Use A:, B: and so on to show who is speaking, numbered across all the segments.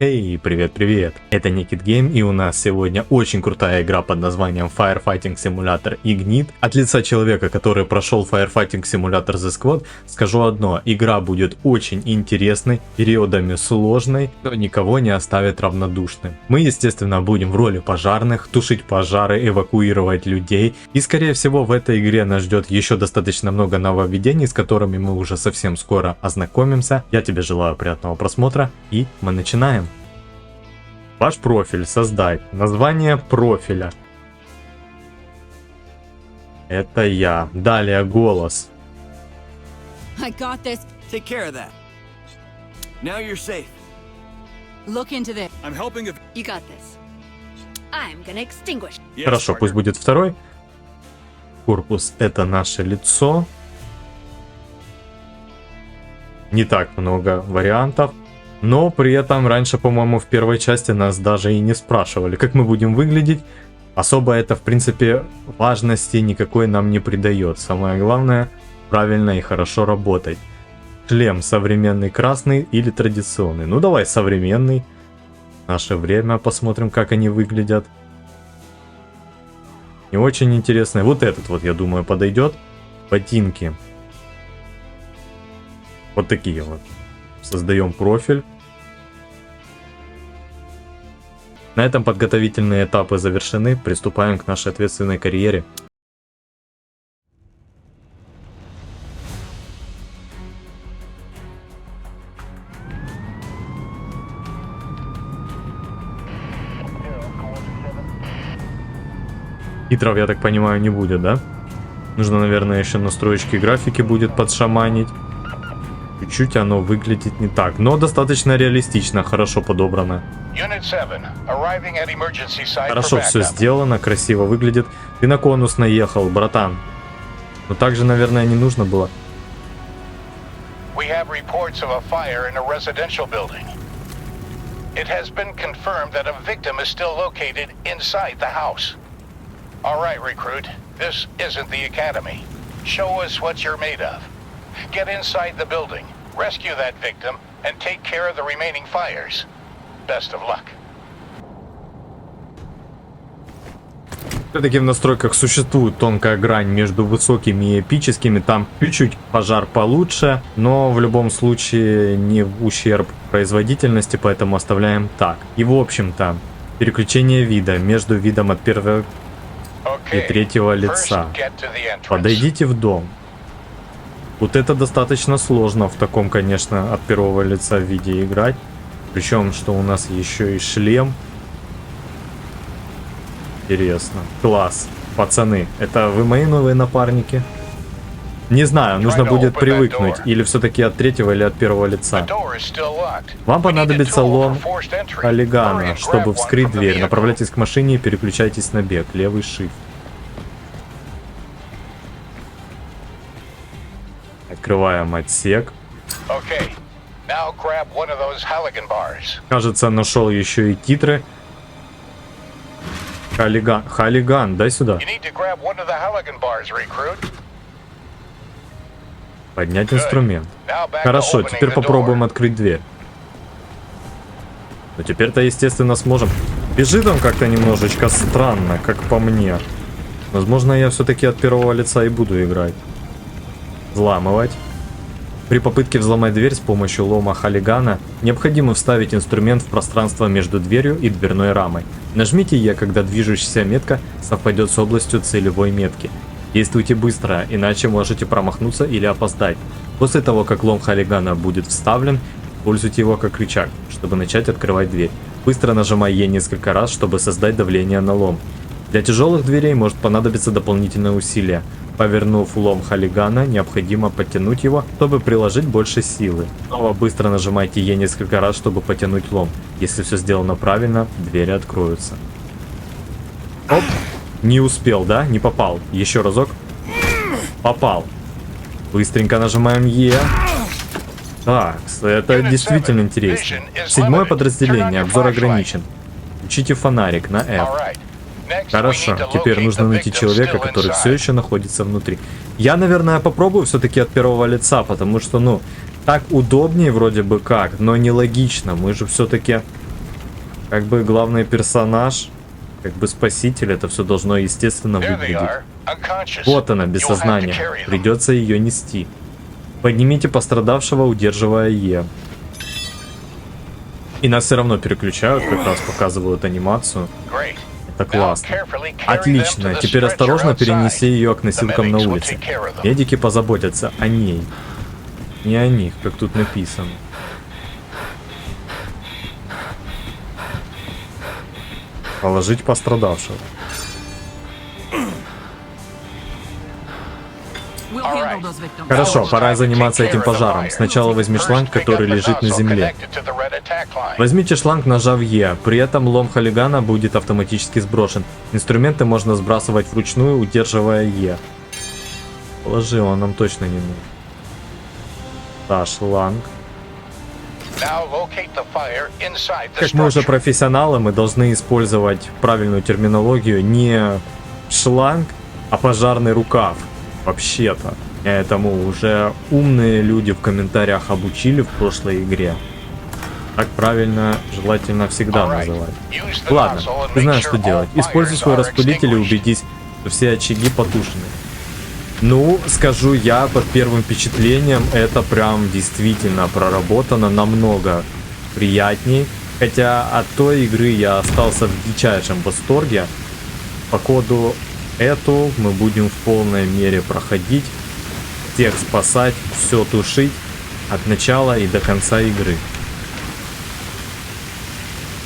A: Эй, привет-привет! Это Naked Game, и у нас сегодня очень крутая игра под названием Firefighting Simulator Ignite. От лица человека, который прошел Firefighting Simulator The Squad, скажу одно: игра будет очень интересной, периодами сложной, но никого не оставит равнодушным. Мы, естественно, будем в роли пожарных, тушить пожары, эвакуировать людей, и скорее всего в этой игре нас ждет еще достаточно много нововведений, с которыми мы уже совсем скоро ознакомимся. Я тебе желаю приятного просмотра, и мы начинаем. Ваш профиль создать. Название профиля. Это я. Далее голос.
B: I got this.
C: Take care of that. Now you're safe.
B: Look into this.
C: I'm helping if...
D: You got this. I'm gonna extinguish.
C: Yes,
A: Хорошо, пусть
C: partner.
A: будет второй. Корпус — это наше лицо. Не так много вариантов. Но при этом раньше, по-моему, в первой части нас даже и не спрашивали, как мы будем выглядеть. Особо это, в принципе, важности никакой нам не придает. Самое главное, правильно и хорошо работать. Шлем современный красный или традиционный? Ну давай современный. В наше время посмотрим, как они выглядят. Не очень интересный. Вот этот вот, я думаю, подойдет. Ботинки. Вот такие вот. Создаем профиль. На этом подготовительные этапы завершены. Приступаем к нашей ответственной карьере. Хитров, я так понимаю, не будет, да? Нужно, наверное, еще настроечки графики будет подшаманить. Чуть-чуть оно выглядит не так, но достаточно реалистично, хорошо подобрано. Хорошо все сделано, красиво выглядит. Ты на конус наехал, братан. Но также, наверное, не нужно было.
E: Get inside the building, rescue that victim, and take care of the remaining fires. Best of luck.
A: Все-таки в настройках существует тонкая грань между высокими и эпическими. Там чуть-чуть пожар получше, но в любом случае не в ущерб производительности, поэтому оставляем так. И в общем-то, переключение вида между видом от первого и третьего лица. Подойдите в дом. Вот это достаточно сложно в таком, конечно, от первого лица виде играть. Причем, что у нас еще и шлем. Интересно. Класс. Пацаны, это вы мои новые напарники? Не знаю, нужно будет привыкнуть. Или все-таки от третьего или от первого лица. Вам понадобится лом Халигана, чтобы вскрыть дверь. Направляйтесь к машине и переключайтесь на бег. Левый shift. Открываем отсек. Кажется, нашел еще и титры. Халиган, дай сюда. Поднять инструмент. Хорошо, теперь попробуем открыть дверь. Но теперь-то, естественно, сможем. Бежит он как-то немножечко странно, как по мне. Возможно, я все-таки от первого лица и буду играть. Взламывать. При попытке взломать дверь с помощью лома Халигана необходимо вставить инструмент в пространство между дверью и дверной рамой. Нажмите Е, когда движущаяся метка совпадет с областью целевой метки. Действуйте быстро, иначе можете промахнуться или опоздать. После того, как лом Халигана будет вставлен, используйте его как рычаг, чтобы начать открывать дверь. Быстро нажимай Е несколько раз, чтобы создать давление на лом. Для тяжелых дверей может понадобиться дополнительное усилие. Повернув лом Халигана, необходимо подтянуть его, чтобы приложить больше силы. Снова быстро нажимайте Е несколько раз, чтобы потянуть лом. Если все сделано правильно, двери откроются. Оп! Не успел, да? Не попал. Еще разок. Попал. Быстренько нажимаем Е. Так, это действительно интересно. 7-е подразделение, обзор ограничен. Включите фонарик на F. Хорошо, теперь нужно найти человека, который все еще находится внутри. Я, наверное, попробую все-таки от первого лица, потому что, ну, так удобнее вроде бы как, но нелогично. Мы же все-таки Как бы главный персонаж, как бы спаситель, это все должно естественно
E: There they
A: выглядеть.
E: are, unconscious.
A: Вот она, без
E: You'll have to
A: сознания.
E: carry them.
A: Придется ее нести. Поднимите пострадавшего, удерживая Е. И нас все равно переключают, как раз показывают анимацию.
E: Great.
A: Это классно.
E: Now carefully carry them
A: Отлично.
E: to the
A: Теперь
E: stretcher
A: осторожно
E: outside.
A: перенеси ее к носилкам на
E: The medics will
A: улице.
E: take care of them.
A: Медики позаботятся о ней. Не о них, как тут написано. Положить пострадавшего.
B: We'll handle those victims.
A: Хорошо, пора заниматься этим пожаром. Сначала возьми шланг, который лежит на земле. Возьмите шланг, нажав Е. При этом лом хулигана будет автоматически сброшен. Инструменты можно сбрасывать вручную, удерживая Е. Положи, он нам точно не нужен. Да, шланг. Как мы уже профессионалы, мы должны использовать правильную терминологию. Не шланг, а пожарный рукав. Вообще-то. Этому уже умные люди в комментариях обучили в прошлой игре. Так правильно, желательно всегда называть. Ладно, ты знаешь, что делать. Используй свой распылитель и убедись, что все очаги потушены. Ну, скажу я, под первым впечатлением, это прям действительно проработано намного приятней. Хотя от той игры я остался в дичайшем восторге. Походу, эту мы будем в полной мере проходить. Всех спасать, все тушить от начала и до конца игры.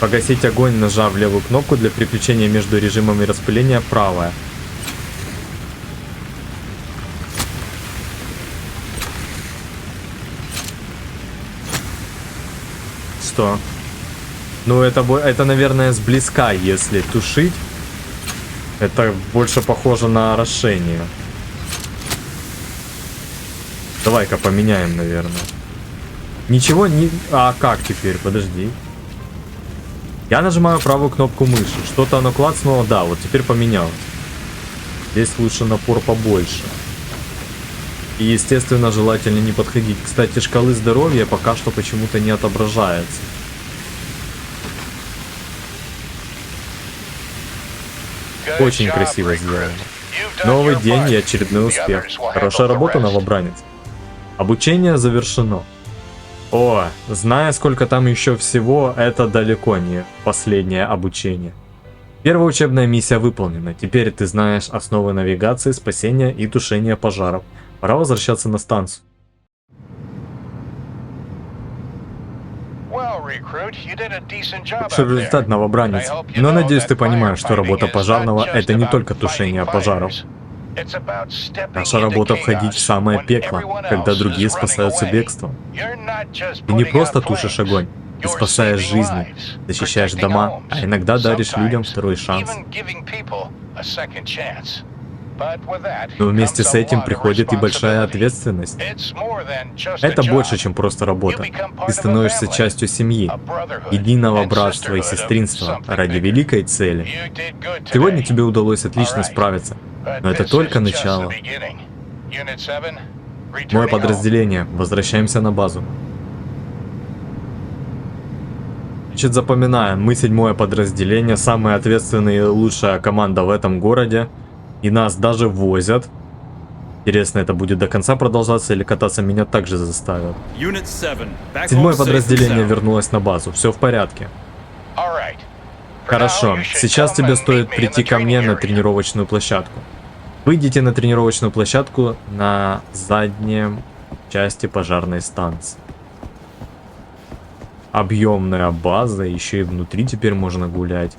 A: Погасить огонь, нажав левую кнопку для переключения между режимами распыления, правая. Что? Ну это, наверное, сблизка, если тушить. Это больше похоже на орошение. Давай-ка поменяем, наверное. Ничего не... А как теперь? Подожди. Я нажимаю правую кнопку мыши. Что-то оно клацнуло. Да, вот теперь поменялось. Здесь лучше напор побольше. И, естественно, желательно не подходить. Кстати, шкалы здоровья пока что почему-то не отображается. Очень красиво сделано. Новый день и очередной успех. Хорошая работа, новобранец. Обучение завершено. О, зная, сколько там еще всего, это далеко не последнее обучение. Первая учебная миссия выполнена. Теперь ты знаешь основы навигации, спасения и тушения пожаров. Пора возвращаться на станцию. Лучший результат, новобранец. Но надеюсь, ты понимаешь, что работа пожарного — это не только тушение пожаров. Наша работа — входить в самое пекло, когда другие спасаются бегством. Ты не просто тушишь огонь, ты спасаешь жизни, защищаешь дома, а иногда даришь людям второй шанс. Но вместе с этим приходит и большая ответственность. Это больше, чем просто работа. Ты становишься частью семьи, единого братства и сестринства ради великой цели. Сегодня тебе удалось отлично справиться, но это только начало. Мое подразделение, возвращаемся на базу. Значит, запоминаем, мы 7-е подразделение, самая ответственная и лучшая команда в этом городе. И нас даже возят. Интересно, это будет до конца продолжаться или кататься меня также заставят. 7-е подразделение вернулось на базу. Все в порядке. Хорошо, сейчас тебе стоит прийти ко мне на тренировочную площадку. Выйдите на тренировочную площадку на заднем части пожарной станции. Объемная база, еще и внутри теперь можно гулять.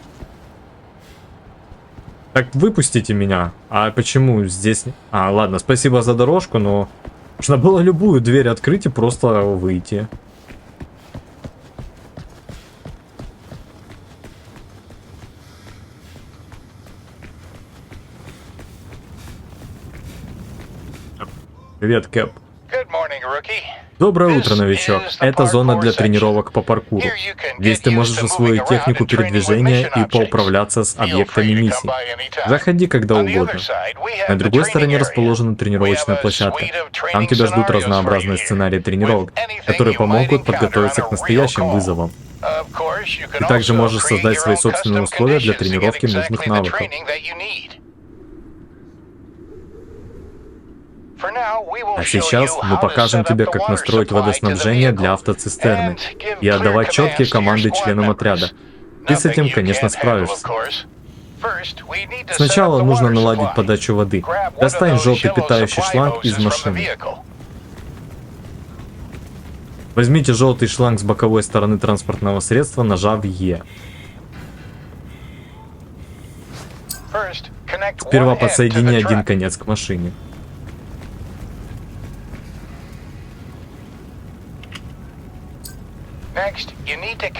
A: Так выпустите меня. А почему здесь... А, ладно, спасибо за дорожку, но... Можно было любую дверь открыть и просто выйти. Привет, Кэп.
E: Good morning, rookie.
A: Доброе утро, новичок. Это зона для тренировок по паркуру. Здесь ты можешь освоить технику передвижения и поуправляться с объектами миссий. Заходи когда угодно. На другой стороне расположена тренировочная площадка. Там тебя ждут разнообразные сценарии тренировок, которые помогут подготовиться к настоящим вызовам.
E: Ты также можешь создать свои собственные условия для
A: тренировки нужных навыков. А сейчас мы покажем тебе, как настроить водоснабжение для автоцистерны и отдавать четкие команды членам отряда. Ты с этим, конечно, справишься. Сначала нужно наладить подачу воды. Достань желтый питающий шланг из машины. Возьмите желтый шланг с боковой стороны транспортного средства, нажав Е. Сперва подсоедини один конец к машине.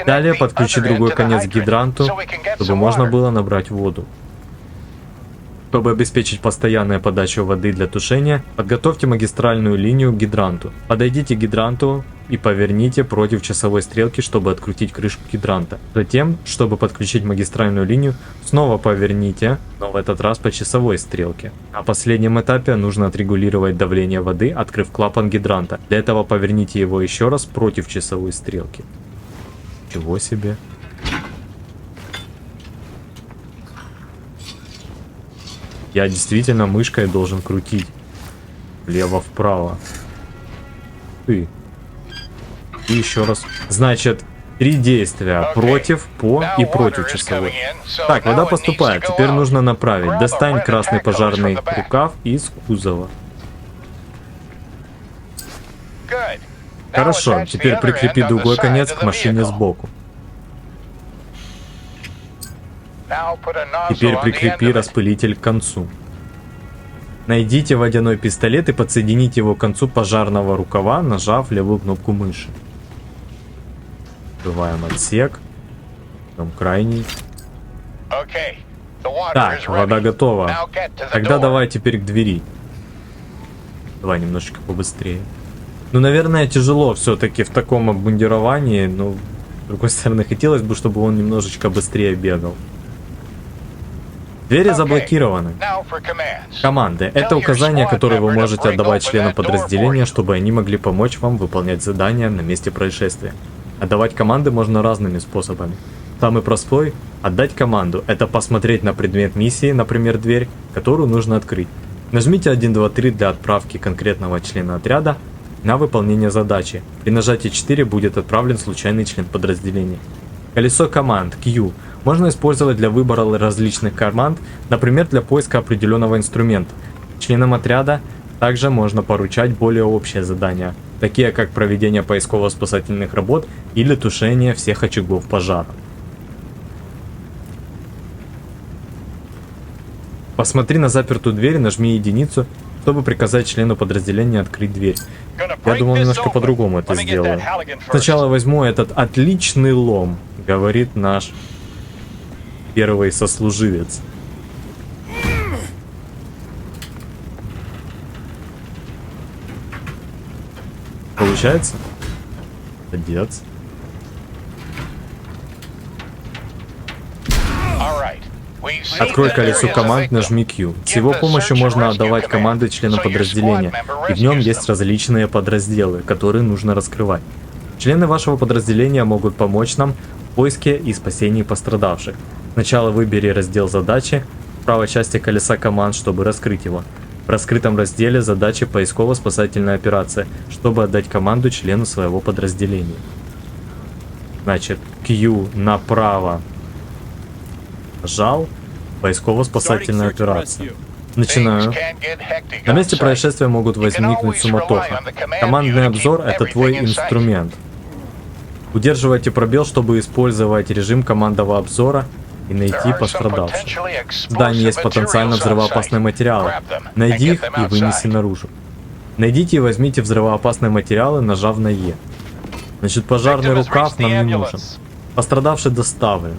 A: Далее подключи другой конец к гидранту, чтобы можно было набрать воду. Чтобы обеспечить постоянную подачу воды для тушения, подготовьте магистральную линию к гидранту. Подойдите к гидранту и поверните против часовой стрелки, чтобы открутить крышку гидранта. Затем, чтобы подключить магистральную линию, снова поверните, но в этот раз по часовой стрелке. На последнем этапе нужно отрегулировать давление воды, открыв клапан гидранта. Для этого поверните его еще раз против часовой стрелки. Чего себе. Я действительно мышкой должен крутить. Влево-вправо. И еще раз. Значит, 3 действия. Против, по и против часовой. Так, вода поступает. Теперь нужно направить. Достань красный пожарный рукав из кузова. Хорошо, теперь прикрепи другой конец к машине сбоку. Теперь прикрепи распылитель к концу. Найдите водяной пистолет и подсоедините его к концу пожарного рукава, нажав левую кнопку мыши. Открываем отсек. Потом крайний. Так, вода готова. Тогда давай теперь к двери. Давай немножечко побыстрее. Ну, наверное, тяжело все-таки в таком обмундировании, но с другой стороны, хотелось бы, чтобы он немножечко быстрее бегал. Двери заблокированы. Команды. Это указания, которые вы можете отдавать членам подразделения, чтобы они могли помочь вам выполнять задания на месте происшествия. Отдавать команды можно разными способами. Самый простой – отдать команду. Это посмотреть на предмет миссии, например, дверь, которую нужно открыть. Нажмите 1, 2, 3 для отправки конкретного члена отряда на выполнение задачи. При нажатии 4 будет отправлен случайный член подразделения. Колесо команд Q можно использовать для выбора различных команд, например, для поиска определенного инструмента. Членам отряда также можно поручать более общие задания, такие как проведение поисково-спасательных работ или тушение всех очагов пожара. Посмотри на запертую дверь и нажми единицу, чтобы приказать члену подразделения открыть дверь. Я думал, немножко по-другому это сделаю. Сначала возьму этот отличный лом, говорит наш первый сослуживец. Получается? Молодец. Открой колесо команд, нажми Q. С его помощью можно отдавать команды членам подразделения, и в нем есть различные подразделы, которые нужно раскрывать. Члены вашего подразделения могут помочь нам в поиске и спасении пострадавших. Сначала выбери раздел задачи в правой части колеса команд, чтобы раскрыть его. В раскрытом разделе задачи поисково-спасательная операция, чтобы отдать команду члену своего подразделения. Значит, Q направо. Нажал. Поисково-спасательная операция. Начинаю. На месте происшествия могут возникнуть суматоха. Командный обзор – это твой инструмент. Удерживайте пробел, чтобы использовать режим командного обзора и найти пострадавших. В здании есть потенциально взрывоопасные материалы. Найди их и вынеси наружу. Найдите и возьмите взрывоопасные материалы, нажав на Е. Значит, пожарный рукав нам не нужен. Пострадавший доставлен.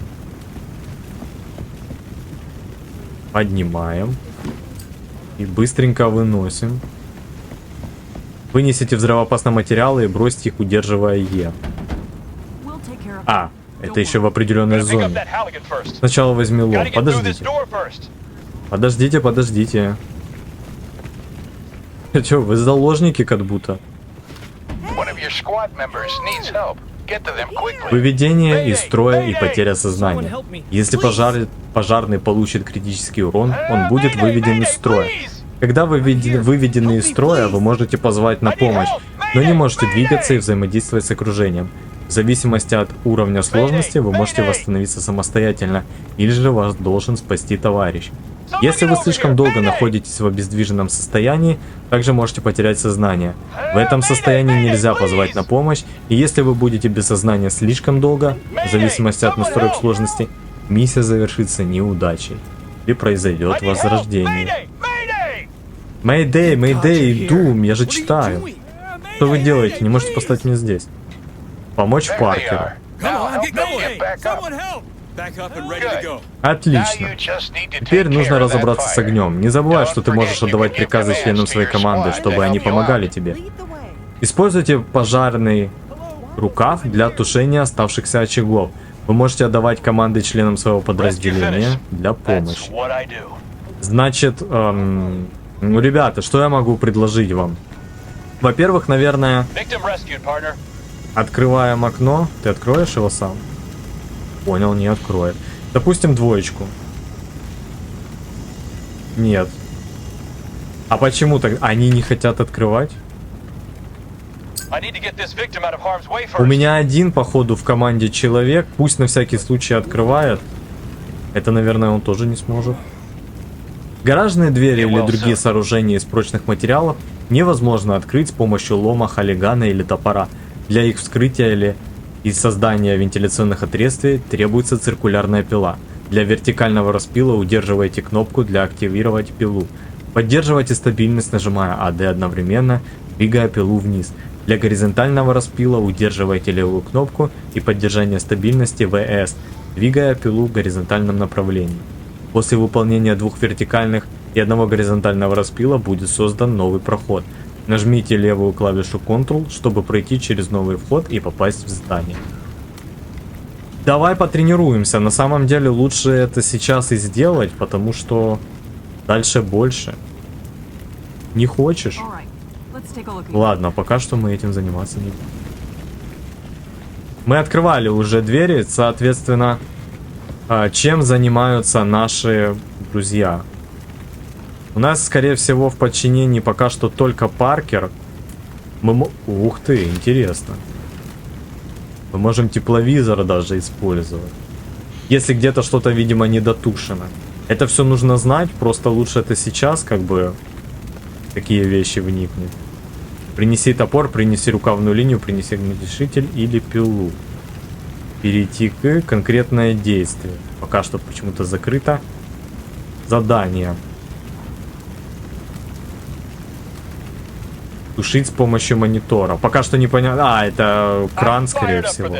A: Поднимаем. И быстренько выносим. Вынесите взрывоопасные материалы и бросьте их, удерживая Е.
B: We'll take care of
A: А, это еще в определенной
E: Pick up
A: зоне.
E: that Halligan first.
A: Сначала возьми лом.
E: Gotta get through this
A: Подождите.
E: door first.
A: Подождите, подождите. Че, вы заложники как будто?
E: One of your squad members needs help. Get to them quickly.
A: Выведение из строя и потеря сознания. Если пожарный получит критический урон, он будет выведен из строя. Когда вы выведены из строя, вы можете позвать на помощь, но не можете двигаться и взаимодействовать с окружением. В зависимости от уровня сложности вы можете восстановиться самостоятельно, или же вас должен спасти товарищ. Если вы слишком долго находитесь в обездвиженном состоянии, также можете потерять сознание. В этом состоянии нельзя позвать на помощь, и если вы будете без сознания слишком долго, в зависимости от настроек сложности, миссия завершится неудачей или произойдет возрождение. Мэйдэй, Мэйдэй, Doom, я же читаю. Что вы делаете? Не можете поставить меня здесь. Помочь
E: There they
A: Паркеру.
E: are. Now help them get back up.
C: help! Back up and ready to go.
E: Now
A: Отлично.
E: you just need to
A: Теперь
E: take
A: нужно
E: care of that
A: разобраться с
E: fire.
A: огнем. Не забывай,
E: Don't
A: что ты можешь
E: forget you
A: отдавать
E: can give
A: приказы
E: commands
A: членам
E: to
A: своей
E: your
A: команды,
E: squad
A: чтобы
E: to
A: они
E: help you
A: помогали
E: out.
A: тебе. Используйте пожарный рукав для тушения оставшихся очагов. Вы можете отдавать команды членам своего подразделения для
E: That's
A: помощи.
E: what I do.
A: Значит, ну, ребята, что я могу предложить вам? Во-первых, наверное,
E: Victim rescued, partner.
A: открываем окно. Ты откроешь его сам? Понял, не откроет. Допустим, двоечку. Нет. А почему так? Они не хотят открывать?
E: I need to get this victim out of harm's way
A: У
E: first.
A: меня один, походу, в команде человек. Пусть на всякий случай открывает. Это, наверное, он тоже не сможет. Гаражные двери или другие сооружения из прочных материалов невозможно открыть с помощью лома, халигана или топора. Для их вскрытия или из создания вентиляционных отверстий требуется циркулярная пила. Для вертикального распила удерживайте кнопку для активировать пилу. Поддерживайте стабильность, нажимая AD одновременно, двигая пилу вниз. Для горизонтального распила удерживайте левую кнопку и поддержание стабильности VS, двигая пилу в горизонтальном направлении. После выполнения двух вертикальных и одного горизонтального распила будет создан новый проход. Нажмите левую клавишу Ctrl, чтобы пройти через новый вход и попасть в здание. Давай потренируемся. На самом деле лучше это сейчас и сделать, потому что дальше больше. Не хочешь?
B: All right, let's take a look.
A: Ладно, пока что мы этим заниматься не будем. Мы открывали уже двери, соответственно, чем занимаются наши друзья. У нас, скорее всего, в подчинении пока что только Паркер. Ух ты, интересно. Мы можем тепловизор даже использовать. Если где-то что-то, видимо, недотушено. Это все нужно знать, просто лучше это сейчас, как бы, такие вещи вникнуть. Принеси топор, принеси рукавную линию, принеси огнетушитель или пилу. Перейти к конкретное действие. Пока что почему-то закрыто. Задание. Тушить с помощью монитора. Пока что непонятно. А, это кран, скорее всего.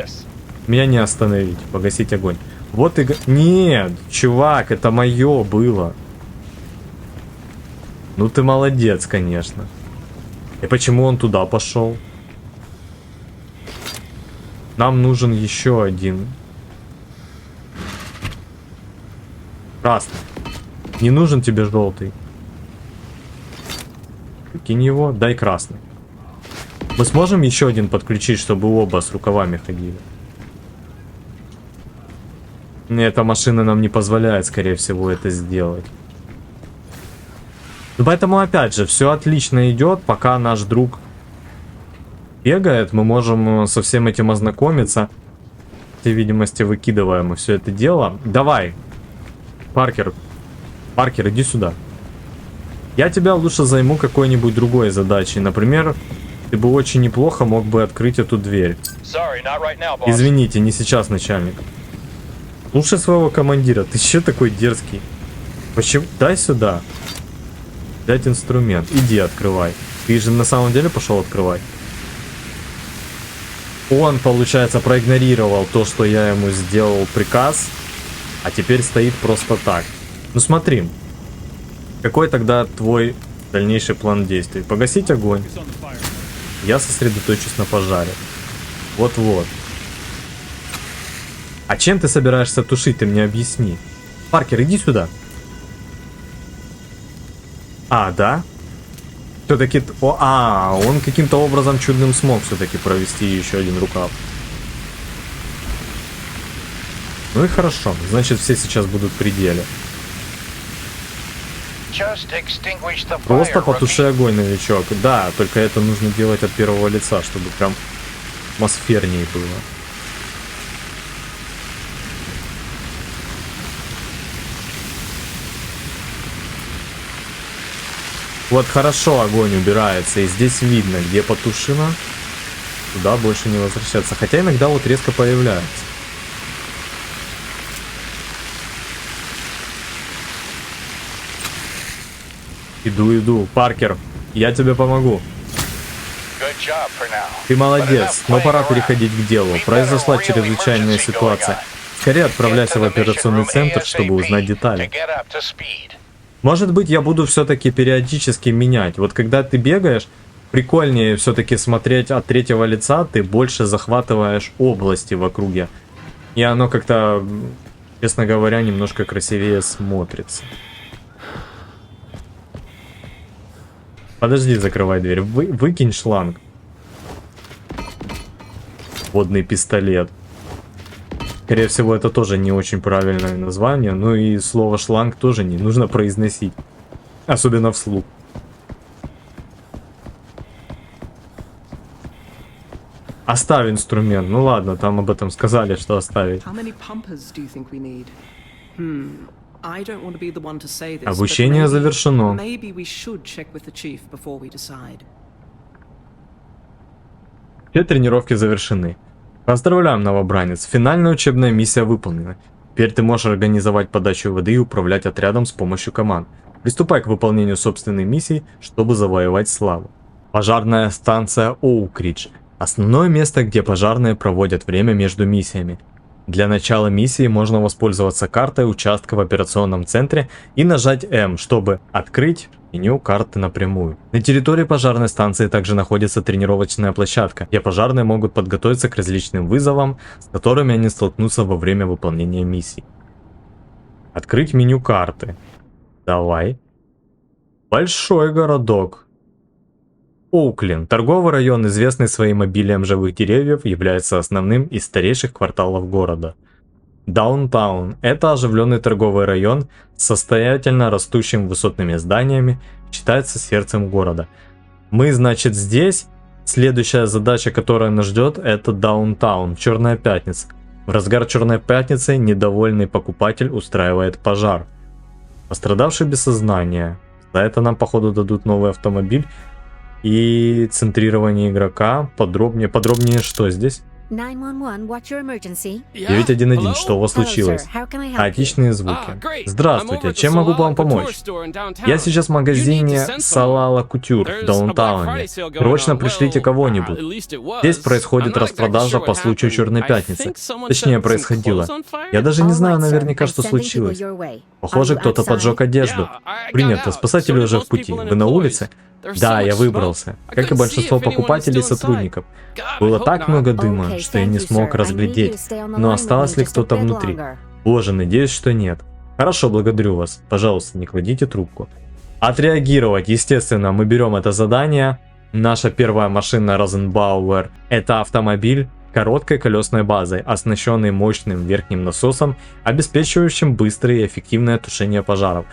A: Меня не остановить. Погасить огонь. Вот и... Нет, чувак, это мое было. Ну ты молодец, конечно. И почему он туда пошел? Нам нужен еще один. Красный. Не нужен тебе желтый. Кинь его, дай красный. Мы сможем еще один подключить, чтобы оба с рукавами ходили? Эта машина нам не позволяет, скорее всего, это сделать. Ну, поэтому, опять же, все отлично идет, пока наш друг бегает, мы можем со всем этим ознакомиться. По всей видимости, выкидываем мы все это дело. Давай, Паркер, иди сюда. Я тебя лучше займу какой-нибудь другой задачей. Например, ты бы очень неплохо мог бы открыть эту дверь.
E: Sorry, not right now, boss.
A: Извините, не сейчас, начальник. Лучше своего командира. Ты че такой дерзкий? Почему? Дай сюда. Дать инструмент. Иди открывай. Ты же на самом деле пошел открывать. Он, получается, проигнорировал то, что я ему сделал приказ. А теперь стоит просто так. Ну смотри. Какой тогда твой дальнейший план действий? Погасить огонь. Я сосредоточусь на пожаре. Вот-вот. А чем ты собираешься тушить, ты мне объясни. Паркер, иди сюда. А, да? Все-таки... он каким-то образом чудным смог все-таки провести еще один рукав. Ну и хорошо. Значит, все сейчас будут в пределе. Просто потуши огонь, новичок. Да, только это нужно делать от первого лица, чтобы прям атмосфернее было. Вот хорошо огонь убирается, и здесь видно, где потушено, туда больше не возвращаться. Хотя иногда вот резко появляется. Иду. Паркер, я тебе помогу. Ты молодец, но пора переходить к делу. Произошла чрезвычайная ситуация. Скорее отправляйся в операционный центр, чтобы узнать детали. Может быть, я буду все-таки периодически менять. Вот когда ты бегаешь, прикольнее все-таки смотреть от третьего лица, ты больше захватываешь области в округе. И оно как-то, честно говоря, немножко красивее смотрится. Подожди, закрывай дверь. Выкинь шланг. Водный пистолет. Скорее всего, это тоже не очень правильное название. Ну и слово шланг тоже не нужно произносить. Особенно вслух. Оставь инструмент. Ну ладно, там об этом сказали, что оставить. Обучение завершено. Все тренировки завершены. Поздравляем, новобранец. Финальная учебная миссия выполнена. Теперь ты можешь организовать подачу воды и управлять отрядом с помощью команд. Приступай к выполнению собственной миссии, чтобы завоевать славу. Пожарная станция Оукридж. Основное место, где пожарные проводят время между миссиями. Для начала миссии можно воспользоваться картой участка в операционном центре и нажать М, чтобы открыть меню карты напрямую. На территории пожарной станции также находится тренировочная площадка, где пожарные могут подготовиться к различным вызовам, с которыми они столкнутся во время выполнения миссий. Открыть меню карты. Давай. Большой городок. Оуклин, торговый район, известный своим обилием живых деревьев, является основным из старейших кварталов города. Даунтаун – это оживленный торговый район с состоятельно растущими высотными зданиями, считается сердцем города. Мы, значит, здесь. Следующая задача, которая нас ждет, это Даунтаун, Черная пятница. В разгар Черной пятницы недовольный покупатель устраивает пожар. Пострадавший без сознания. За это нам, походу, дадут новый автомобиль. И центрирование игрока. Подробнее, что здесь? 911, что у вас случилось? Хаотичные звуки. Здравствуйте, чем могу вам помочь? Я сейчас в магазине Салала Кутюр в Даунтауне. Срочно пришлите кого-нибудь. Здесь происходит распродажа по случаю Черной пятницы. Точнее, происходило. Я даже не знаю наверняка, что случилось. Похоже, кто-то поджег одежду. Принято, спасатели уже в пути. Вы на улице? Да, я выбрался. Как и большинство покупателей и сотрудников. Было так много дыма, что я не смог разглядеть. Но осталось ли кто-то внутри? Боже, надеюсь, что нет. Хорошо, благодарю вас. Пожалуйста, не кладите трубку. Отреагировать, естественно, мы берем это задание. Наша первая машина Розенбауэр — это автомобиль короткой колесной базой, оснащенный мощным верхним насосом, обеспечивающим быстрое и эффективное тушение пожаров.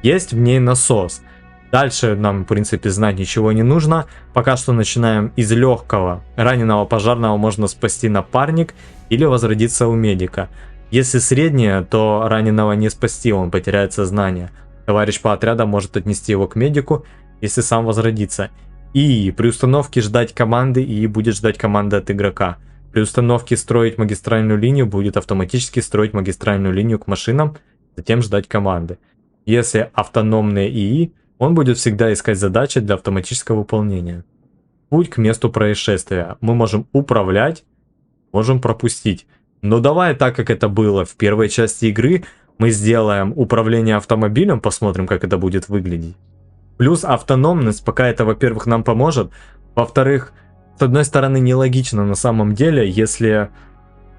A: Есть в ней насос. Дальше нам, в принципе, знать ничего не нужно. Пока что начинаем из легкого. Раненого пожарного можно спасти напарник или возродиться у медика. Если среднее, то раненого не спасти, он потеряет сознание. Товарищ по отряду может отнести его к медику, если сам возродится. И при установке ждать команды, и будет ждать команды от игрока. При установке строить магистральную линию, будет автоматически строить магистральную линию к машинам, затем ждать команды. Если автономные ИИ, он будет всегда искать задачи для автоматического выполнения. Путь к месту происшествия. Мы можем управлять, можем пропустить. Но давай, так как это было в первой части игры, мы сделаем управление автомобилем, посмотрим, как это будет выглядеть. Плюс автономность, пока это, во-первых, нам поможет. Во-вторых, с одной стороны, нелогично на самом деле, если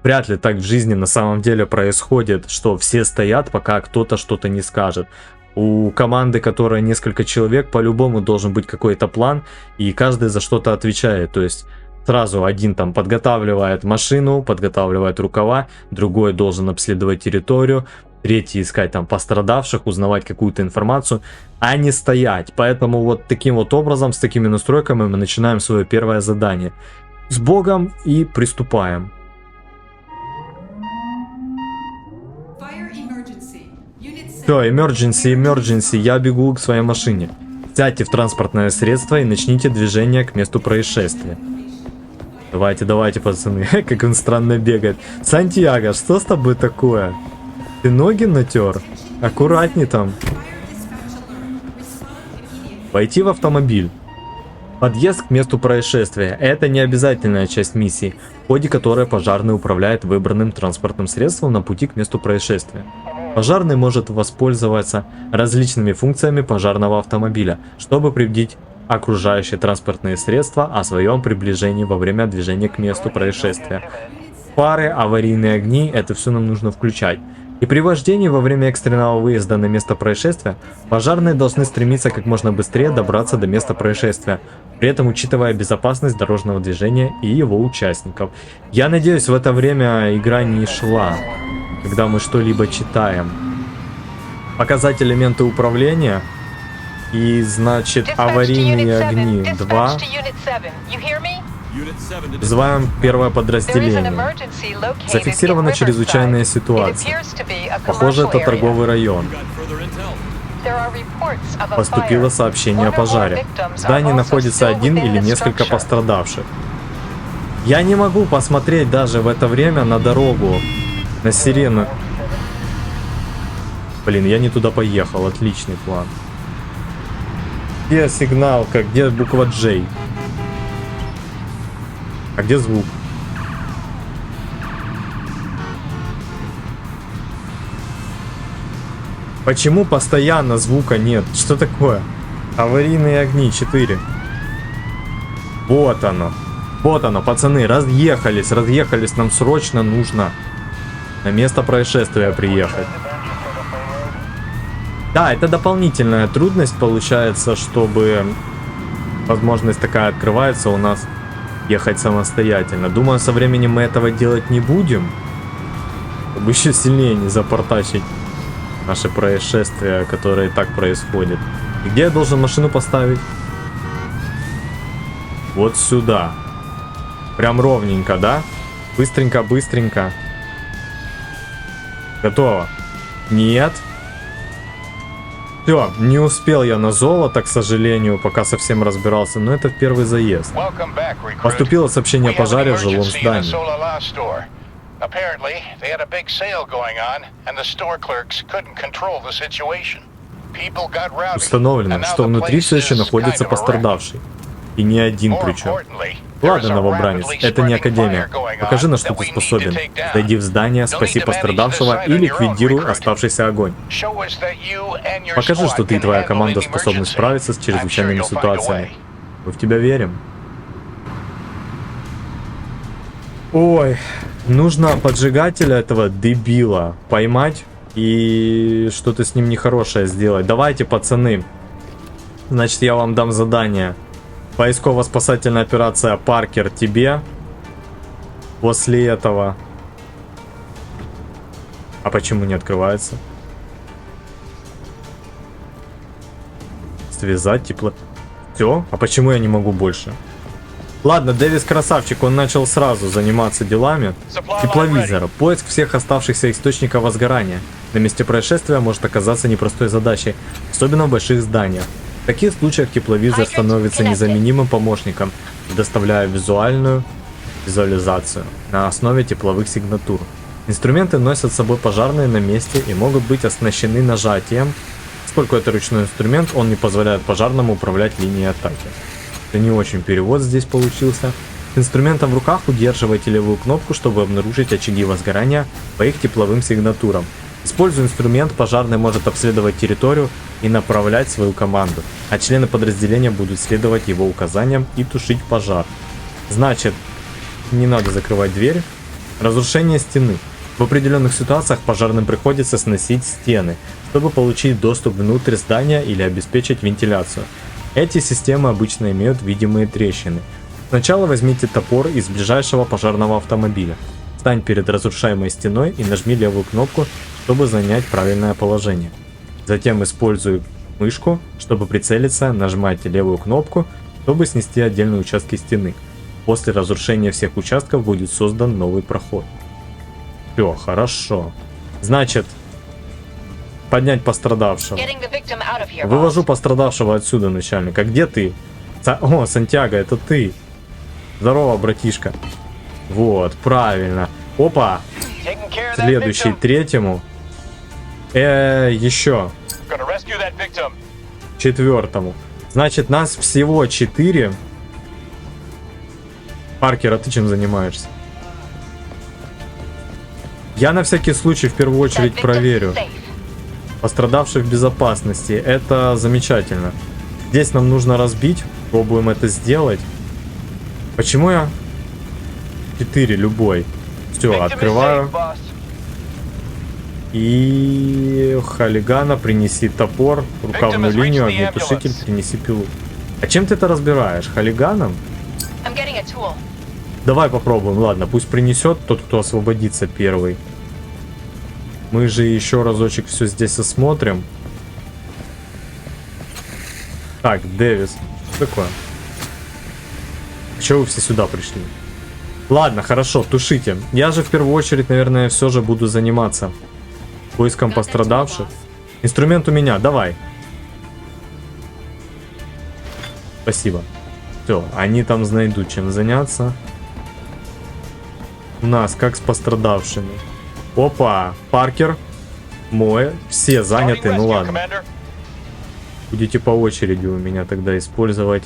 A: вряд ли так в жизни на самом деле происходит, что все стоят, пока кто-то что-то не скажет. У команды, которая несколько человек, по-любому должен быть какой-то план, и каждый за что-то отвечает. То есть сразу один там подготавливает машину, подготавливает рукава, другой должен обследовать территорию, третий искать там пострадавших, узнавать какую-то информацию, а не стоять. Поэтому вот таким вот образом, с такими настройками мы начинаем свое первое задание. С Богом и приступаем. Все, emergency, я бегу к своей машине. Сядьте в транспортное средство и начните движение к месту происшествия. Давайте, пацаны. Как он странно бегает. Сантьяго, что с тобой такое? Ты ноги натер? Аккуратней там. Войти в автомобиль. Подъезд к месту происшествия. Это не обязательная часть миссии, в ходе которой пожарный управляет выбранным транспортным средством на пути к месту происшествия. Пожарный может воспользоваться различными функциями пожарного автомобиля, чтобы предупредить окружающие транспортные средства о своем приближении во время движения к месту происшествия. Фары, аварийные огни, это все нам нужно включать. И при вождении во время экстренного выезда на место происшествия, пожарные должны стремиться как можно быстрее добраться до места происшествия, при этом учитывая безопасность дорожного движения и его участников. Я надеюсь, в это время игра не шла, когда мы что-либо читаем. Показать элементы управления. И значит аварийные огни 2. Вызываем первое подразделение. Зафиксирована чрезвычайная ситуация. Похоже, это торговый район. Поступило сообщение о пожаре. В здании находится один или несколько пострадавших. Я не могу посмотреть даже в это время на дорогу, на сирену. Блин, я не туда поехал. Отличный план. Где сигналка? Где буква J? А где звук? Почему постоянно звука нет? Что такое? Аварийные огни 4. Вот оно. Вот оно, пацаны, разъехались. Нам срочно нужно на место происшествия приехать. Да, это дополнительная трудность получается, чтобы возможность такая открывается у нас ехать самостоятельно. Думаю, со временем мы этого делать не будем, чтобы еще сильнее не запортачить наши происшествия, которые так происходят. И где я должен машину поставить? Вот сюда. Прям ровненько, да? Быстренько. Готово. Нет. Все, не успел я на золото, к сожалению, пока совсем разбирался, но это в первый заезд. Поступило сообщение о пожаре в жилом здании. Установлено, что внутри все еще находится пострадавший. И не один причем. Ладно, новобранец, это не академия. Покажи, на что ты способен. Зайди в здание, спаси пострадавшего и ликвидируй оставшийся огонь. Покажи, что ты и твоя команда способны справиться с чрезвычайными ситуациями. Мы в тебя верим. Ой, нужно поджигателя этого дебила поймать и что-то с ним нехорошее сделать. Давайте, пацаны. Значит, я вам дам задание. Поисково-спасательная операция Паркер тебе. После этого... А почему не открывается? Связать тепло... Все? А почему я не могу больше? Ладно, Дэвис красавчик, он начал сразу заниматься делами. Тепловизор. Поиск всех оставшихся источников возгорания. На месте происшествия может оказаться непростой задачей, особенно в больших зданиях. В таких случаях тепловизор становится незаменимым помощником, предоставляя визуализацию на основе тепловых сигнатур. Инструменты носят с собой пожарные на месте и могут быть оснащены нажатием. Поскольку это ручной инструмент, он не позволяет пожарному управлять линией атаки. Это не очень перевод здесь получился. С инструментом в руках удерживайте левую кнопку, чтобы обнаружить очаги возгорания по их тепловым сигнатурам. Используя инструмент, пожарный может обследовать территорию и направлять свою команду, а члены подразделения будут следовать его указаниям и тушить пожар. Значит, не надо закрывать дверь. Разрушение стены. В определенных ситуациях пожарным приходится сносить стены, чтобы получить доступ внутрь здания или обеспечить вентиляцию. Эти системы обычно имеют видимые трещины. Сначала возьмите топор из ближайшего пожарного автомобиля. Встань перед разрушаемой стеной и нажми левую кнопку, чтобы занять правильное положение. Затем используй мышку, чтобы прицелиться, нажимайте левую кнопку, чтобы снести отдельные участки стены. После разрушения всех участков будет создан новый проход. Все, хорошо. Значит, поднять пострадавшего.
D: Getting the victim out of here,
A: Вывожу
D: boss.
A: пострадавшего отсюда, начальник. А где ты? О, Сантьяго, это ты. Здорово, братишка. Вот, правильно. Опа,
E: Taking care of that
A: следующий
E: victim.
A: третьему. Еще
E: Gonna rescue that victim.
A: четвертому. Значит, нас всего 4. Паркер, а ты чем занимаешься? Я на всякий случай в первую
D: That
A: очередь
D: victim's
A: проверю.
D: safe.
A: Пострадавший в безопасности. Это замечательно. Здесь нам нужно разбить. Пробуем это сделать. Почему я? 4, любой. Все,
E: Victim is
A: открываю.
E: safe, boss.
A: И хулигана принеси топор, рукавную
E: Victim has
A: линию,
E: reached the
A: огнетушитель,
E: ambulance.
A: принеси пилу. А чем ты это разбираешь? Хулиганом?
D: I'm getting a tool.
A: Давай попробуем. Ладно, пусть принесет тот, кто освободится первый. Мы же еще разочек все здесь осмотрим. Так, Дэвис. Что такое? Чего вы все сюда пришли? Ладно, хорошо, тушите. Я же в первую очередь, наверное, все же буду заниматься поиском пострадавших. Инструмент у меня, давай. Спасибо. Все, они там найдут чем заняться. У нас как с пострадавшими. Опа, Паркер, мой, все заняты,
E: Starting
A: ну
E: rescue,
A: ладно.
E: Commander.
A: Будете по очереди у меня тогда использовать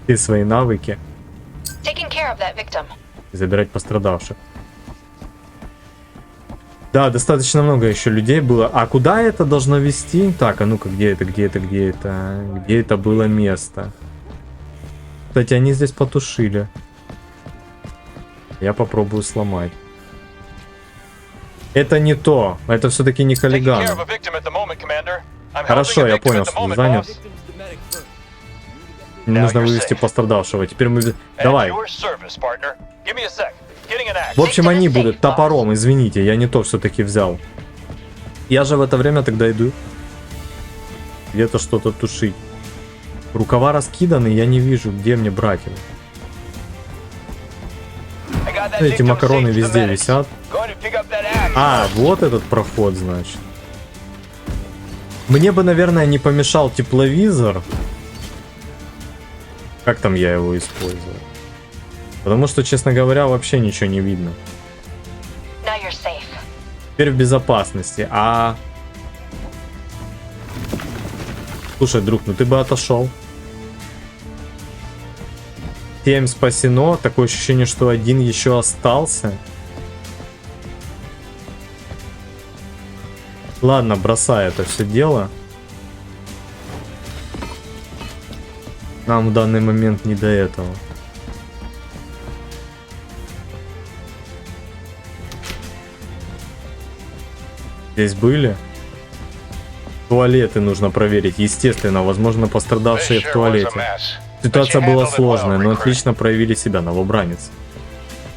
A: все свои навыки
D: Taking care of that victim.
A: и забирать пострадавших. Да, достаточно много еще людей было. А куда это должно вести? Так, а ну-ка, где это? Где это было место? Кстати, они здесь потушили. Я попробую сломать. Это не то. Это все-таки не
E: Taking care
A: хулиган.
E: of a victim at the moment, Commander. I'm
A: Хорошо,
E: helping a
A: я
E: victim
A: понял,
E: at the
A: что ты
E: moment,
A: занят.
E: boss.
C: Victim's the medic first.
A: Мне
E: Now
A: нужно
E: you're
A: вывести
E: safe.
A: пострадавшего. Теперь мы...
E: At
A: Давай.
E: your service, partner. Give me a sec. Getting an axe.
A: В общем, они будут топором, извините, я не то все-таки взял. Я же в это время тогда иду где-то что-то тушить. Рукава раскиданы, я не вижу, где мне брать его.
E: I got that
A: Эти
E: victim
A: макароны
E: safe to the
A: везде
E: medics.
A: висят.
E: Go ahead and pick up that axe.
A: А, вот этот проход, значит. Мне бы, наверное, не помешал тепловизор. Как там я его использовал? Потому что, честно говоря, вообще ничего не видно.
D: Now you're safe.
A: Теперь в безопасности. А... Слушай, друг, ну ты бы отошел. 7 спасено. Такое ощущение, что один еще остался. Ладно, бросай это все дело. Нам в данный момент не до этого. Здесь были? Туалеты нужно проверить. Естественно, возможно, пострадавшие
E: This
A: в
E: sure was a
A: туалете.
E: mess.
A: Ситуация
E: But you
A: была
E: handled it
A: сложная,
E: well,
A: но
E: recruit.
A: отлично проявили себя, новобранец.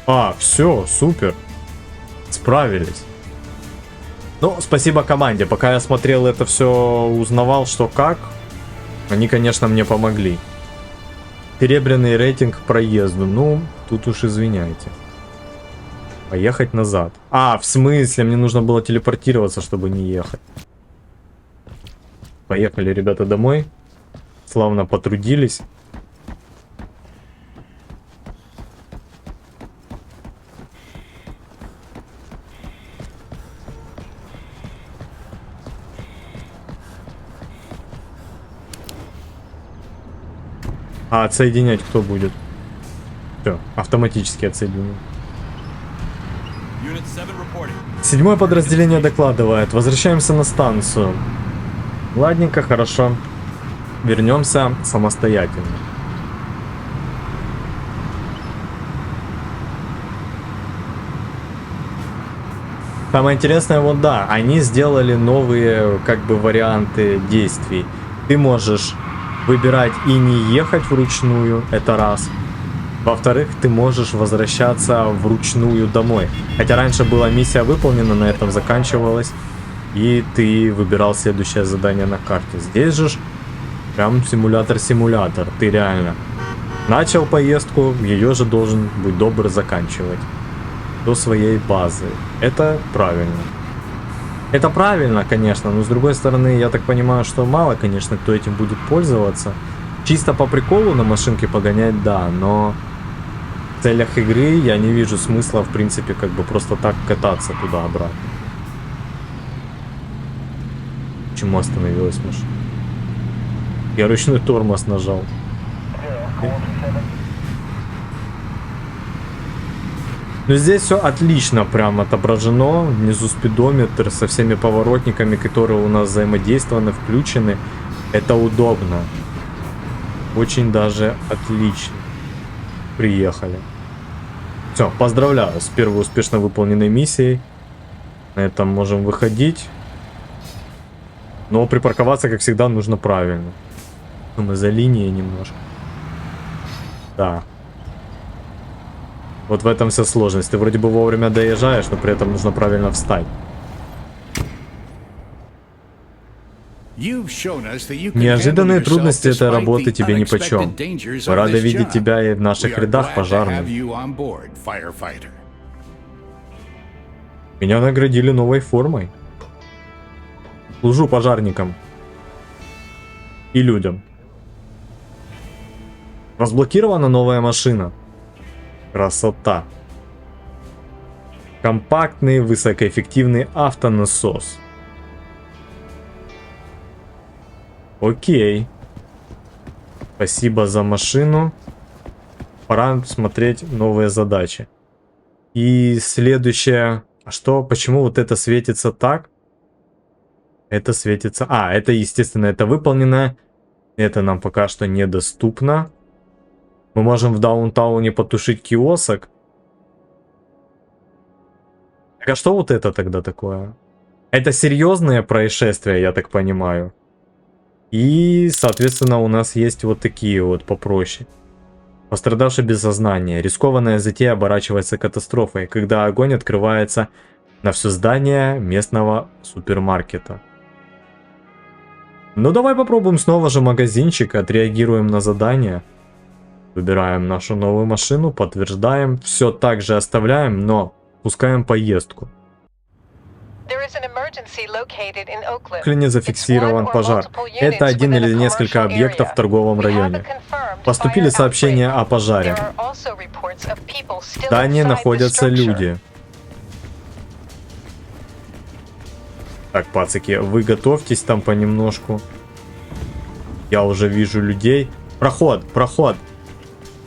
A: А, все, супер. Справились. Ну, спасибо команде. Пока я смотрел это все, узнавал, что как, они, конечно, мне помогли. Серебряный рейтинг к проезду. Ну, тут уж извиняйте. Поехать назад. А, в смысле? Мне нужно было телепортироваться, чтобы не ехать. Поехали, ребята, домой. Славно потрудились. А отсоединять кто будет? Все, автоматически отсоединю.
C: Unit 7 reporting.
A: 7-е подразделение докладывает. Возвращаемся на станцию. Ладненько, хорошо. Вернемся самостоятельно. Самое интересное, вот да, они сделали новые как бы варианты действий. Ты можешь выбирать и не ехать вручную, это раз. Во-вторых, ты можешь возвращаться вручную домой. Хотя раньше была миссия выполнена, на этом заканчивалась. И ты выбирал следующее задание на карте. Здесь же прям симулятор-симулятор. Ты реально начал поездку, ее же должен, будь добр, заканчивать до своей базы. Это правильно. Это правильно, конечно, но с другой стороны, я так понимаю, что мало, конечно, кто этим будет пользоваться. Чисто по приколу на машинке погонять, да, но в целях игры я не вижу смысла, в принципе, как бы просто так кататься туда-обратно. Почему остановилась машина? Я ручной тормоз нажал. Но здесь все отлично прям отображено. Внизу спидометр со всеми поворотниками, которые у нас взаимодействованы, включены. Это удобно. Очень даже отлично. Приехали. Все, поздравляю с первой успешно выполненной миссией. На этом можем выходить. Но припарковаться, как всегда, нужно правильно. Мы за линией немножко. Да. Вот в этом вся сложность. Ты вроде бы вовремя доезжаешь, но при этом нужно правильно встать. Неожиданные трудности этой работы тебе нипочем. Мы рады видеть тебя и в наших рядах, пожарных. Меня наградили новой формой. Служу пожарникам. И людям. Разблокирована новая машина. Красота. Компактный, высокоэффективный автонасос. Окей. Спасибо за машину. Пора смотреть новые задачи. И следующее... А что? Почему вот это светится так? Это светится... А, это, естественно, это выполнено. Это нам пока что недоступно. Мы можем в даунтауне потушить киосок. Так а что вот это тогда такое? Это серьезные происшествия, я так понимаю. И, соответственно, у нас есть вот такие вот попроще. Пострадавший без сознания. Рискованная затея оборачивается катастрофой, когда огонь открывается на все здание местного супермаркета. Ну давай попробуем снова же магазинчик, отреагируем на задание. Выбираем нашу новую машину, подтверждаем, все так же оставляем, но пускаем поездку. В Окленде зафиксирован пожар. Это один или несколько объектов в торговом районе. Поступили сообщения о пожаре. В здании находятся люди. Так, пацаки, вы готовьтесь там понемножку. Я уже вижу людей. Проход, проход.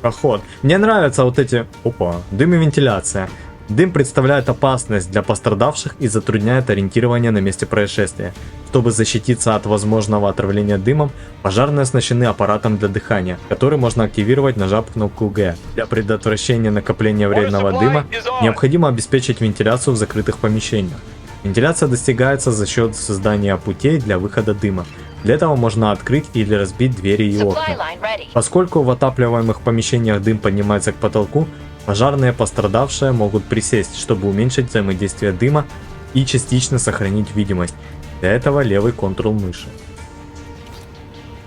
A: Проход. Мне нравятся вот эти... Опа, дым и вентиляция. Дым представляет опасность для пострадавших и затрудняет ориентирование на месте происшествия. Чтобы защититься от возможного отравления дымом, пожарные оснащены аппаратом для дыхания, который можно активировать, нажав кнопку Г. Для предотвращения накопления вредного дыма необходимо обеспечить вентиляцию в закрытых помещениях. Вентиляция достигается за счет создания путей для выхода дыма. Для этого можно открыть или разбить двери и окна. Поскольку в отапливаемых помещениях дым поднимается к потолку, пожарные пострадавшие могут присесть, чтобы уменьшить взаимодействие дыма и частично сохранить видимость. Для этого левый контрол мыши.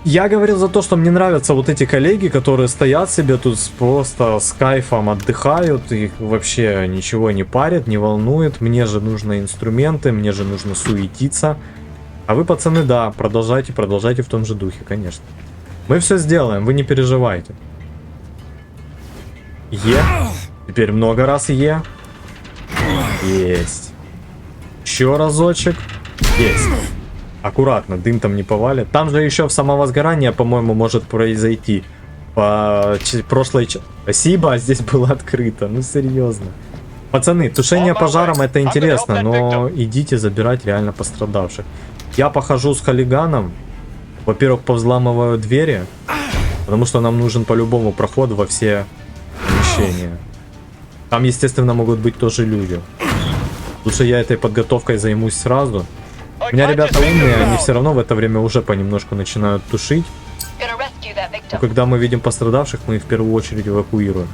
A: Я говорил за то, что мне нравятся вот эти коллеги, которые стоят себе тут просто с кайфом отдыхают, их вообще ничего не парит, не волнует. Мне же нужны инструменты, мне же нужно суетиться. А вы, пацаны, да, продолжайте в том же духе, конечно. Мы все сделаем, вы не переживайте. Е. Теперь много раз Е. Есть. Еще разочек. Есть. Аккуратно, дым там не повалит. Там же еще в самовозгорание, по-моему, может произойти. По прошлой... Спасибо, здесь было открыто. Ну, серьезно. Пацаны, тушение пожаром это интересно, но идите забирать реально пострадавших. Я похожу с хулиганом. Во-первых, повзламываю двери. Потому что нам нужен по-любому проход во все помещения. Там, естественно, могут быть тоже люди. Лучше я этой подготовкой займусь сразу. У меня ребята умные, они все равно в это время уже понемножку начинают тушить.
D: Gonna rescue that
A: Но
D: victim.
A: когда мы видим пострадавших, мы их в первую очередь эвакуируем.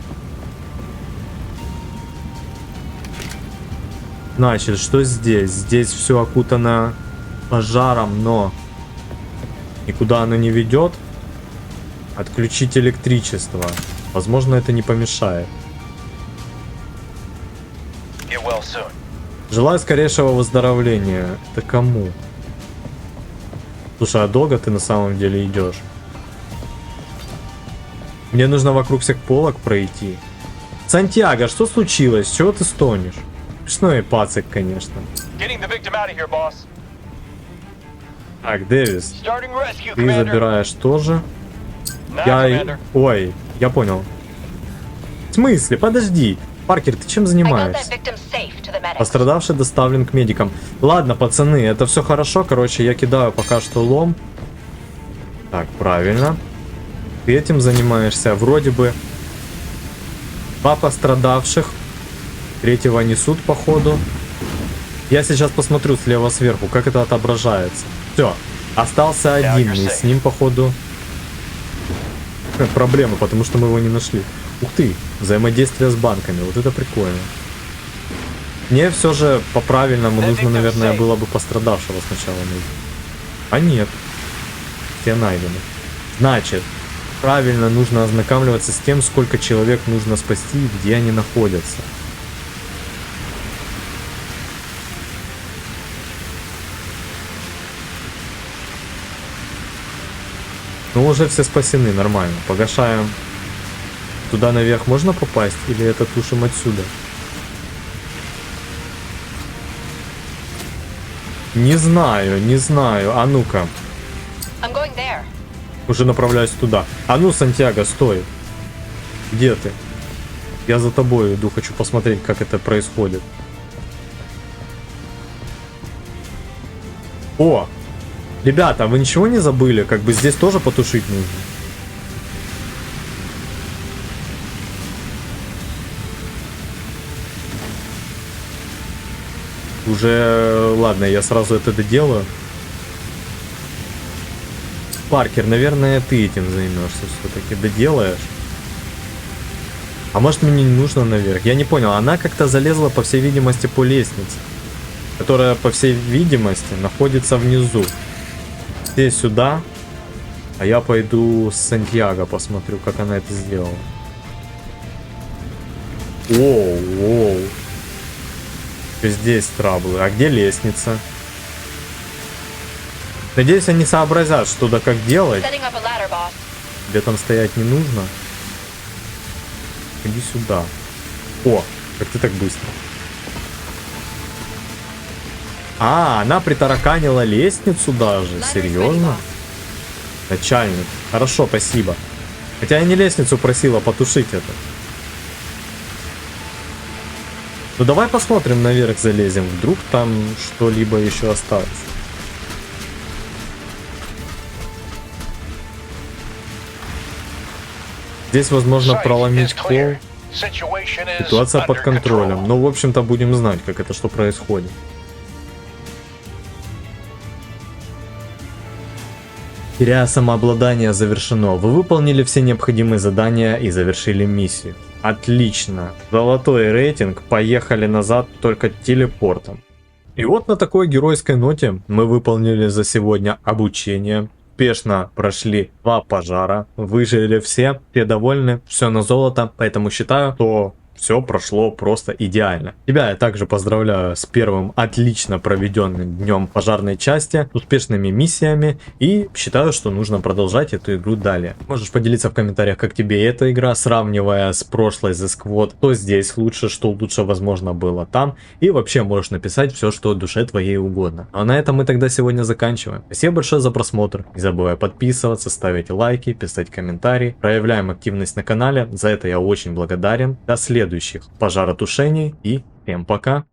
A: Значит, что здесь? Здесь все окутано пожаром, но никуда оно не ведет. Отключить электричество. Возможно, это не помешает.
E: Get well soon.
A: Желаю скорейшего выздоровления. Это кому? Слушай, а долго ты на самом деле идешь? Мне нужно вокруг всех полок пройти. Сантьяго, что случилось? Чего ты стонешь? Смешной пацик, конечно.
E: Getting the victim out of here, boss.
A: Так, Дэвис,
E: Starting rescue,
A: ты
E: Commander.
A: забираешь тоже.
E: Now,
A: Я...
E: Commander.
A: Ой, я понял. В смысле? Подожди. Паркер, ты чем
D: I got that
A: занимаешься?
D: victim safe to the medics.
A: Пострадавший доставлен к медикам. Ладно, пацаны, это все хорошо. Короче, я кидаю пока что лом. Так, правильно. Ты этим занимаешься. Вроде бы 2 пострадавших. 3-го несут, походу. Я сейчас посмотрю слева сверху, как это отображается. Все, остался один. И с ним, походу, проблемы, потому что мы его не нашли. Ух ты, взаимодействие с банками. Вот это прикольно. Мне все же по-правильному нужно, наверное, было бы пострадавшего сначала найти. А нет. Все найдены. Значит, правильно нужно ознакомливаться с тем, сколько человек нужно спасти и где они находятся. Ну, уже все спасены, нормально. Погашаем. Туда наверх можно попасть? Или это тушим отсюда? Не знаю, не знаю. А ну-ка.
D: I'm going there.
A: Уже направляюсь туда. А ну, Сантьяго, стой. Где ты? Я за тобой иду, хочу посмотреть, как это происходит. О! Ребята, вы ничего не забыли? Как бы здесь тоже потушить нужно. Уже, ладно, я сразу это доделаю. Паркер, наверное, ты этим займешься все-таки. Доделаешь. А может, мне не нужно наверх? Я не понял. Она как-то залезла, по всей видимости, по лестнице, которая, по всей видимости, находится внизу. Все сюда. А я пойду с Сантьяго посмотрю, как она это сделала. Оу, оу. Здесь траблы. А где лестница? Надеюсь, они сообразят, что да как делать.
D: Setting up a ladder, boss.
A: Тебе там стоять не нужно. Иди сюда. О, как ты так быстро. А, она притараканила лестницу даже. Серьезно? Начальник. Хорошо, спасибо. Хотя я не лестницу просила потушить это. Ну давай посмотрим наверх, залезем. Вдруг там что-либо еще осталось. Здесь возможно проломить пол. Ситуация под контролем. Но в общем-то будем знать, как это что происходит. Теряя самообладание, завершено. Вы выполнили все необходимые задания и завершили миссию. Отлично. Золотой рейтинг. Поехали назад только телепортом. И вот на такой геройской ноте мы выполнили за сегодня обучение. Успешно прошли 2 пожара. Выжили все довольны. Все на золото. Поэтому считаю, что все прошло просто идеально. Тебя я также поздравляю с первым отлично проведенным днем пожарной части, с успешными миссиями, и считаю, что нужно продолжать эту игру далее. Можешь поделиться в комментариях, как тебе эта игра, сравнивая с прошлой The Squad, что здесь лучше, что лучше возможно было там, и вообще можешь написать все, что душе твоей угодно. А на этом мы тогда сегодня заканчиваем. Спасибо большое за просмотр. Не забывай подписываться, ставить лайки, писать комментарии. Проявляем активность на канале, за это я очень благодарен. До следующих пожаротушений и всем пока.